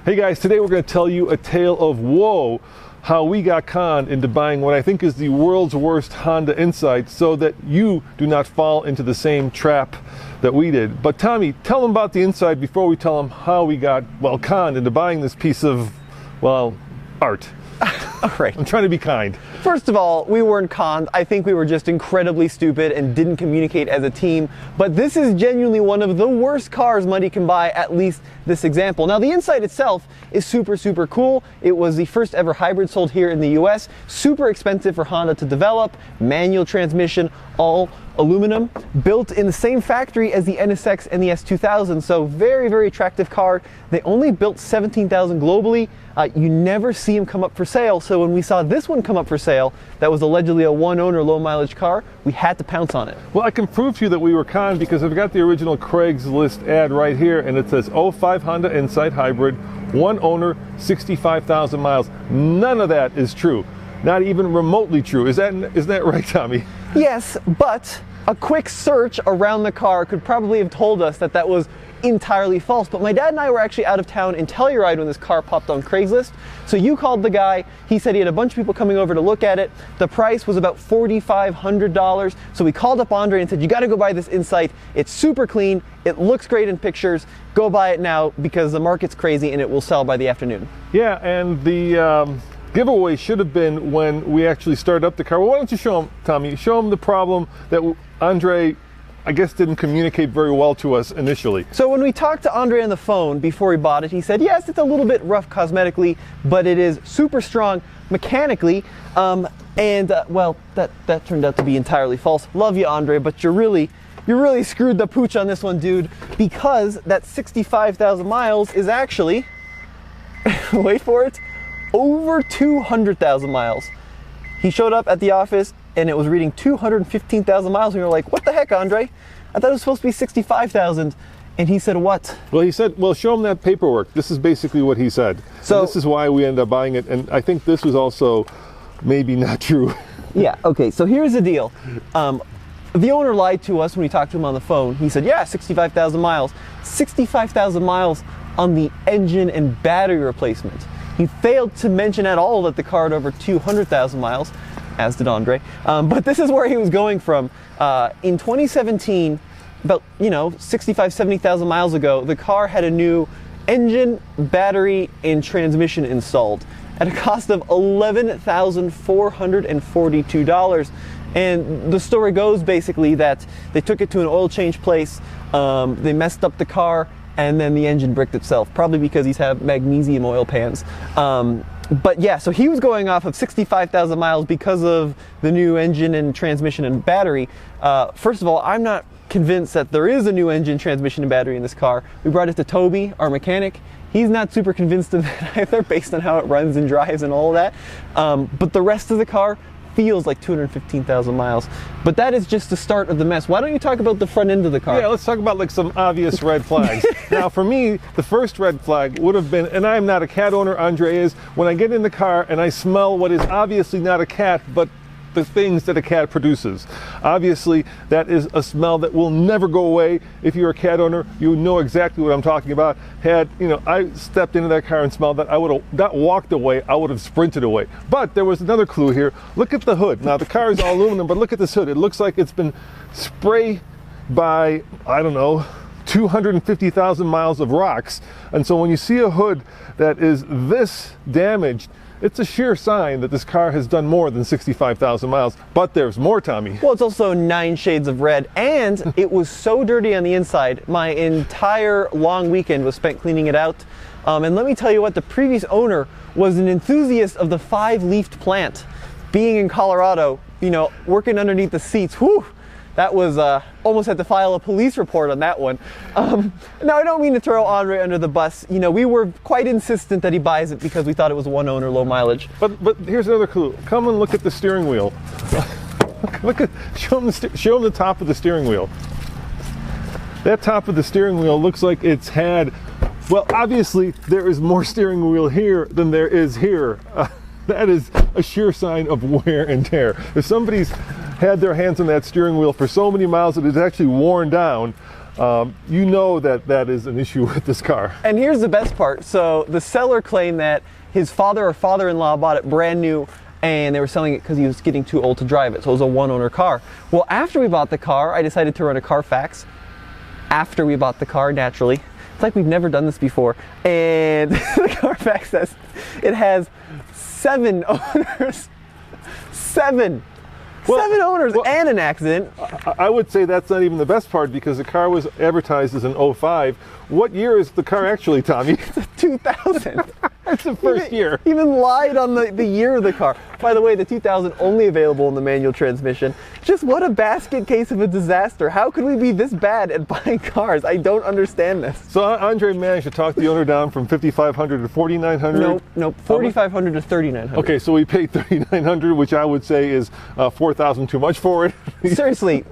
Hey guys, today we're going to tell you a tale of woe, how we got conned into buying what I think is the world's worst Honda Insight so that you do not fall into the same trap that we did. But Tommy, tell them about the Insight before we tell them how we got, well, conned into buying this piece of, well, art. All right. I'm trying to be kind. First of all, we weren't conned. I think we were just incredibly stupid and didn't communicate as a team. But this is genuinely one of the worst cars money can buy, at least this example. Now, the Insight itself is super cool. It was the first ever hybrid sold here in the US. Super expensive for Honda to develop. Manual transmission, all aluminum, built in the same factory as the NSX and the S2000. So very attractive car. They only built 17,000 globally. You never see them come up for sale. So when we saw this one come up for sale, that was allegedly a one-owner, low-mileage car, we had to pounce on it. Well, I can prove to you that we were conned because I've got the original Craigslist ad right here, and it says 05 Honda Insight Hybrid, one owner, 65,000 miles. None of that is true. Not even remotely true. Isn't that right, Tommy? Yes, but a quick search around the car could probably have told us that that was entirely false. But my dad and I were actually out of town in Telluride when this car popped on Craigslist. So you called the guy. He said he had a bunch of people coming over to look at it. The price was about $4,500. So we called up Andre and said, you got to go buy this Insight. It's super clean. It looks great in pictures. Go buy it now because the market's crazy and it will sell by the afternoon. Yeah, and the giveaway should have been when we actually started up the car. Well, why don't you show him, Tommy, show him the problem that Andre, I guess, didn't communicate very well to us initially. So when we talked to Andre on the phone before he bought it, he said, yes, it's a little bit rough cosmetically, but it is super strong mechanically. Well, that turned out to be entirely false. Love you, Andre, but you really screwed the pooch on this one, dude, because that 65,000 miles is actually, wait for it, over 200,000 miles. He showed up at the office and it was reading 215,000 miles. And we were like, what the heck, Andre? I thought it was supposed to be 65,000. And he said, what? Well, he said, well, show him that paperwork. This is basically what he said. So and this is why we ended up buying it. And I think this was also maybe not true. Yeah, okay, so here's the deal. The owner lied to us when we talked to him on the phone. He said, yeah, 65,000 miles. 65,000 miles on the engine and battery replacement. He failed to mention at all that the car had over 200,000 miles, as did Andre. But this is where he was going from. In 2017, about 65, 70,000 miles ago, the car had a new engine, battery, and transmission installed at a cost of $11,442. And the story goes basically that they took it to an oil change place, they messed up the car, and then the engine bricked itself, probably because he's had magnesium oil pans. But yeah, so he was going off of 65,000 miles because of the new engine and transmission and battery. First of all, I'm not convinced that there is a new engine, transmission, and battery in this car. We brought it to Toby, our mechanic. He's not super convinced of that either, based on how it runs and drives and all of that. But the rest of the car feels like 215,000 miles. But that is just the start of the mess. Why don't you talk about the front end of the car? Yeah, let's talk about like some obvious red flags. Now, for me, the first red flag would have been, and I'm not a cat owner, Andre is, when I get in the car and I smell what is obviously not a cat, but the things that a cat produces. Obviously, that is a smell that will never go away. If you're a cat owner, you know exactly what I'm talking about. I stepped into that car and smelled that, I would have not walked away, I would have sprinted away. But there was another clue here. Look at the hood. Now, the car is all aluminum, but look at this hood. It looks like it's been sprayed by, I don't know, 250,000 miles of rocks. And so when you see a hood that is this damaged, it's a sheer sign that this car has done more than 65,000 miles. But there's more, Tommy. Well, it's also 9 shades of red, and it was so dirty on the inside. My entire long weekend was spent cleaning it out. And let me tell you what, the previous owner was an enthusiast of the 5-leafed plant. Being in Colorado, working underneath the seats, whew, that was, almost had to file a police report on that one. Now, I don't mean to throw Andre under the bus. We were quite insistent that he buys it because we thought it was one owner, low mileage. But here's another clue. Come and look at the steering wheel. Show him the top of the steering wheel. That top of the steering wheel looks like it's had, well, obviously there is more steering wheel here than there is here. That is a sure sign of wear and tear. If somebody's had their hands on that steering wheel for so many miles that it's actually worn down, you know that is an issue with this car. And here's the best part. So the seller claimed that his father or father-in-law bought it brand new, and they were selling it because he was getting too old to drive it. So it was a one-owner car. Well, after we bought the car, I decided to run a Carfax. After we bought the car, naturally. It's like we've never done this before. And the Carfax says it has 7 owners. 7 owners and an accident. I would say that's not even the best part, because the car was advertised as an '05. What year is the car actually, Tommy? It's a 2000. That's the first year. Even lied on the year of the car. By the way, the 2000 only available in the manual transmission. Just what a basket case of a disaster. How could we be this bad at buying cars? I don't understand this. So Andre managed to talk the owner down from $5,500 to $4,900. Nope, $4,500 to $3,900. Okay, so we paid $3,900, which I would say is $4,000 too much for it. Seriously,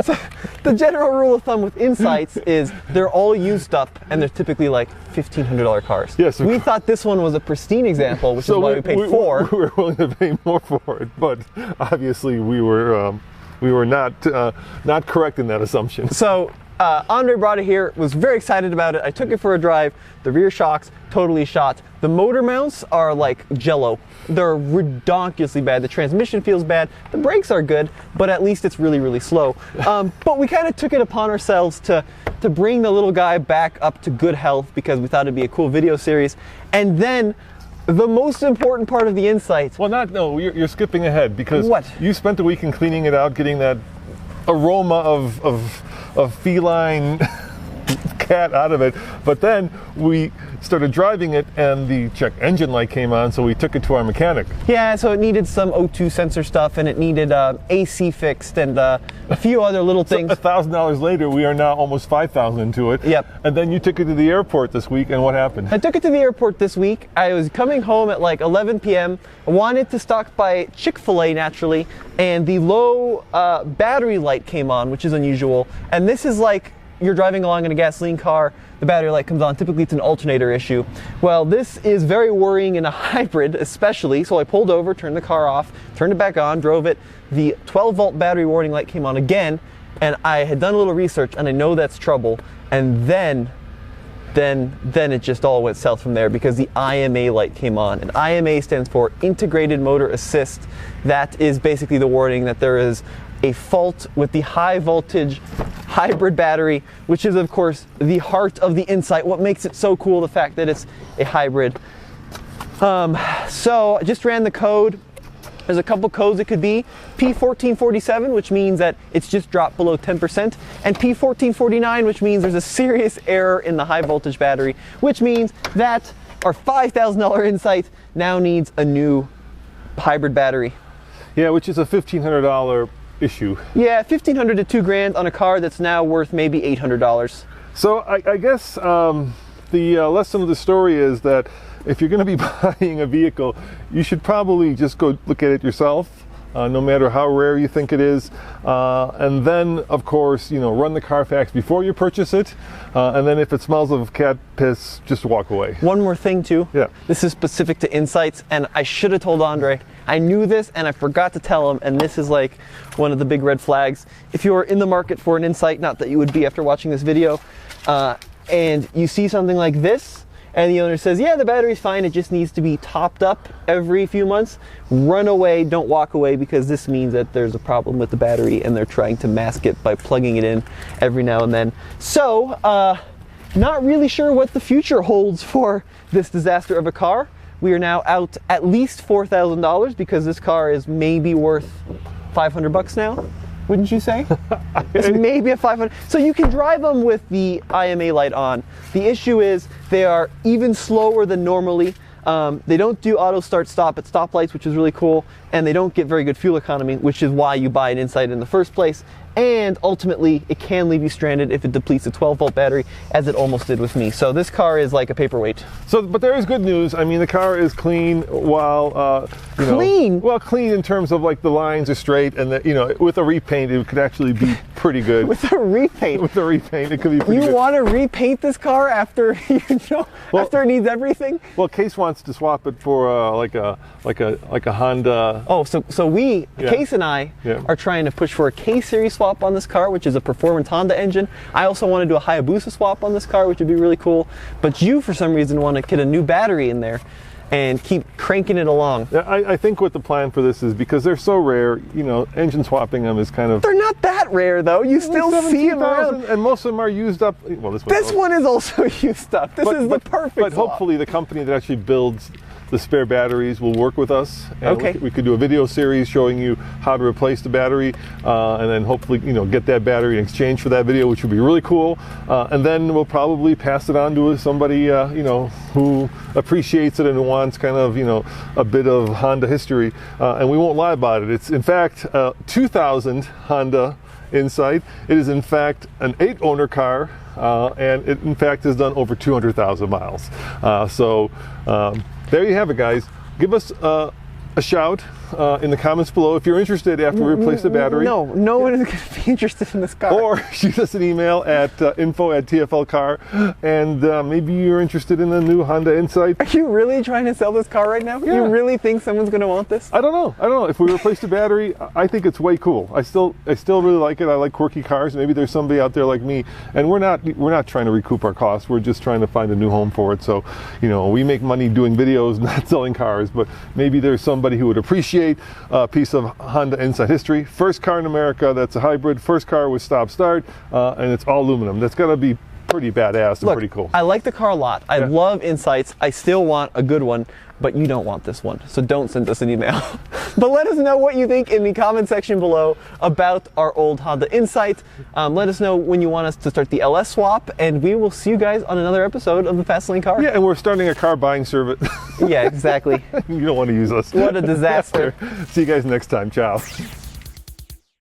so the general rule of thumb with Insights is they're all used up, and they're typically like $1,500 cars. Yes, we thought this one was a pristine example, which is why we paid $4,000. We were willing to pay more for it, but obviously we were not correct in that assumption. So Andre brought it here, was very excited about it. I took it for a drive. The rear shocks totally shot. The motor mounts are like jello. They're redonkulously bad. The transmission feels bad. The brakes are good, but at least it's really, really slow. But we kind of took it upon ourselves to bring the little guy back up to good health, because we thought it'd be a cool video series. And then the most important part of the Insights. Well, you're skipping ahead, because what? You spent the weekend cleaning it out, getting that aroma of feline cat out of it, but then we started driving it and the check engine light came on, so we took it to our mechanic. Yeah, so it needed some O2 sensor stuff, and it needed AC fixed, and a few other little things. So $1,000 later, we are now almost $5,000 into it. Yep. And then you took it to the airport this week, and what happened? I took it to the airport this week. I was coming home at like 11 p.m. I wanted to stop by Chick-fil-A naturally, and the low battery light came on, which is unusual. And this is like, you're driving along in a gasoline car, the battery light comes on. Typically it's an alternator issue. Well, this is very worrying in a hybrid especially, so I pulled over, turned the car off, turned it back on, drove it. The 12-volt battery warning light came on again, and I had done a little research, and I know that's trouble. And then it just all went south from there, because the IMA light came on. And IMA stands for Integrated Motor Assist. That is basically the warning that there is a fault with the high voltage hybrid battery, which is of course the heart of the Insight. What makes it so cool, the fact that it's a hybrid. So I just ran the code. There's a couple codes it could be. P1447, which means that it's just dropped below 10%, and P1449, which means there's a serious error in the high voltage battery, which means that our $5,000 Insight now needs a new hybrid battery. Yeah, which is a $1,500 issue. Yeah, $1,500 to $2,000 on a car that's now worth maybe $800. So I guess the lesson of the story is that if you're going to be buying a vehicle, you should probably just go look at it yourself, no matter how rare you think it is. And then, of course, run the Carfax before you purchase it. And then if it smells of cat piss, just walk away. One more thing, too. Yeah. This is specific to Insights, and I should have told Andre. I knew this, and I forgot to tell him, and this is like one of the big red flags. If you're in the market for an Insight, not that you would be after watching this video, and you see something like this, and the owner says, yeah, the battery's fine, it just needs to be topped up every few months, run away, don't walk away, because this means that there's a problem with the battery and they're trying to mask it by plugging it in every now and then. So, not really sure what the future holds for this disaster of a car. We are now out at least $4,000, because this car is maybe worth $500 now. Wouldn't you say? It's maybe a 500. So you can drive them with the IMA light on. The issue is they are even slower than normally. They don't do auto start stop at stoplights, which is really cool, and they don't get very good fuel economy, which is why you buy an Insight in the first place. And ultimately, it can leave you stranded if it depletes a 12-volt battery, as it almost did with me. So this car is like a paperweight. So, but there is good news. I mean, the car is clean while, clean? Well, clean in terms of like the lines are straight, and with a repaint, it could actually be pretty good. With a repaint? With a repaint, it could be pretty good. You want to repaint this car after, after it needs everything? Well, Case wants to swap it for like a Honda. Oh, so we, Case and I, are trying to push for a K-Series swap. swap on this car, which is a performance Honda engine. I also want to do a Hayabusa swap on this car, which would be really cool. But you, for some reason, want to get a new battery in there and keep cranking it along. Yeah, I think what the plan for this is, because they're so rare, engine swapping them is kind of... They're not that rare, though. You still see them around. And most of them are used up. Well, this one is also used up. This is the perfect But swap. hopefully the company that actually builds the spare batteries will work with us. And okay. We could do a video series showing you how to replace the battery, and then hopefully, get that battery in exchange for that video, which would be really cool. And then we'll probably pass it on to somebody, who appreciates it and wants kind of, a bit of Honda history. And we won't lie about it. It's in fact 2000 Honda Insight. It is in fact an 8-owner car, and it in fact has done over 200,000 miles. There you have it, guys. Give us a shout in the comments below if you're interested after we replace the battery. No one is going to be interested in this car. Or shoot us an email at info@TFLcar, and maybe you're interested in the new Honda Insight. Are you really trying to sell this car right now? Yeah. You really think someone's going to want this? I don't know. If we replace the battery, I think it's way cool. I still really like it. I like quirky cars. Maybe there's somebody out there like me, and we're not trying to recoup our costs. We're just trying to find a new home for it. So, we make money doing videos, not selling cars. But maybe there's somebody who would appreciate a piece of Honda Insight history. First car in America that's a hybrid. First car with stop-start, and it's all aluminum. That's got to be pretty badass and pretty cool. I like the car a lot. I love Insights. I still want a good one, but you don't want this one, so don't send us an email. But let us know what you think in the comment section below about our old Honda Insight. Let us know when you want us to start the LS swap, and we will see you guys on another episode of the Fast Lane Car. Yeah, and we're starting a car buying service. Yeah, exactly. You don't want to use us. What a disaster. See you guys next time. Ciao.